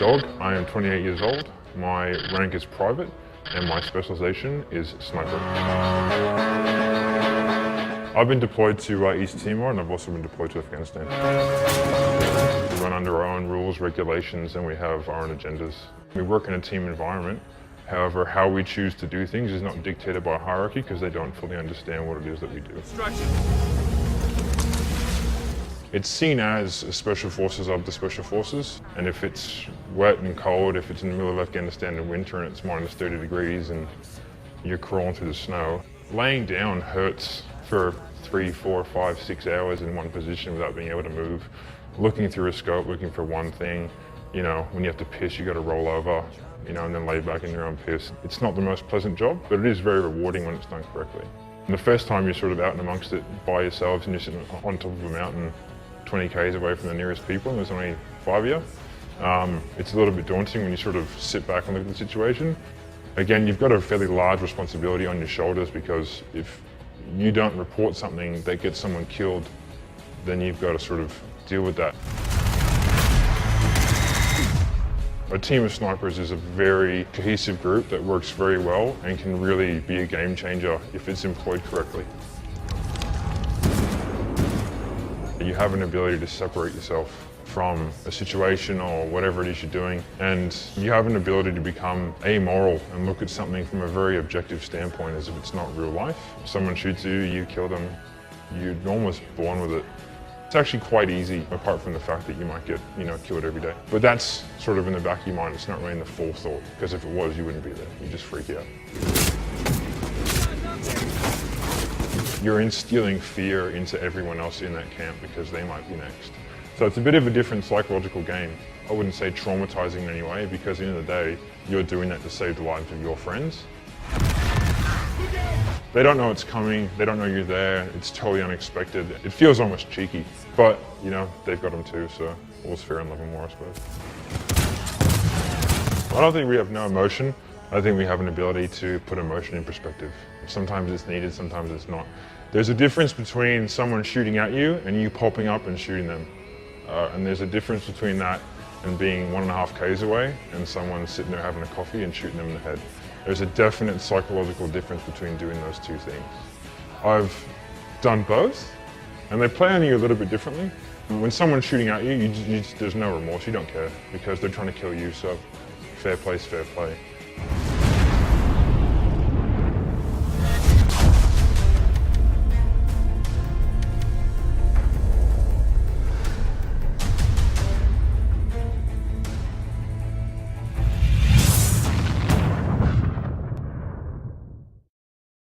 Dog. I am 28 years old. My rank is private and my specialization is sniper. I've been deployed to East Timor and I've also been deployed to Afghanistan. We run under our own rules, regulations, and we have our own agendas. We work in a team environment. However, how we choose to do things is not dictated by hierarchy because they don't fully understand what it is that we do. It's seen as special forces of the special forces, and if it's wet and cold, if it's in the middle of Afghanistan in winter and it's minus 30 degrees and you're crawling through the snow, laying down hurts for 3, 4, 5, 6 hours in one position without being able to move, looking through a scope, looking for one thing. You know, when you have to piss, you got to roll over, you know, and then lay back in your own piss. It's not the most pleasant job, but it is very rewarding when it's done correctly. And the first time you're sort of out and amongst it by yourselves and you're sitting on top of a mountain 20 k's away from the nearest people and there's only 5 of you, it's a little bit daunting when you sort of sit back and look at the situation. Again, you've got a fairly large responsibility on your shoulders because if you don't report something that gets someone killed, then you've got to sort of deal with that. A team of snipers is a very cohesive group that works very well and can really be a game changer if it's employed correctly. You have an ability to separate yourself from a situation or whatever it is you're doing, and you have an ability to become amoral and look at something from a very objective standpoint as if it's not real life. If someone shoots you, you kill them, you're almost born with it. It's actually quite easy, apart from the fact that you might get, killed every day. But that's sort of in the back of your mind. It's not really in the forethought, because if it was, you wouldn't be there. You just freak out. You're instilling fear into everyone else in that camp because they might be next. So it's a bit of a different psychological game. I wouldn't say traumatizing in any way, because at the end of the day, you're doing that to save the lives of your friends. They don't know it's coming, they don't know you're there, it's totally unexpected. It feels almost cheeky, but they've got them too, so all's fair in love and war, I suppose. I don't think we have no emotion. I think we have an ability to put emotion in perspective. Sometimes it's needed, sometimes it's not. There's a difference between someone shooting at you and you popping up and shooting them. And there's a difference between that and being 1.5 k's away and someone sitting there having a coffee and shooting them in the head. There's a definite psychological difference between doing those two things. I've done both, and they play on you a little bit differently. When someone's shooting at you, there's no remorse, you don't care, because they're trying to kill you, so fair play's fair play.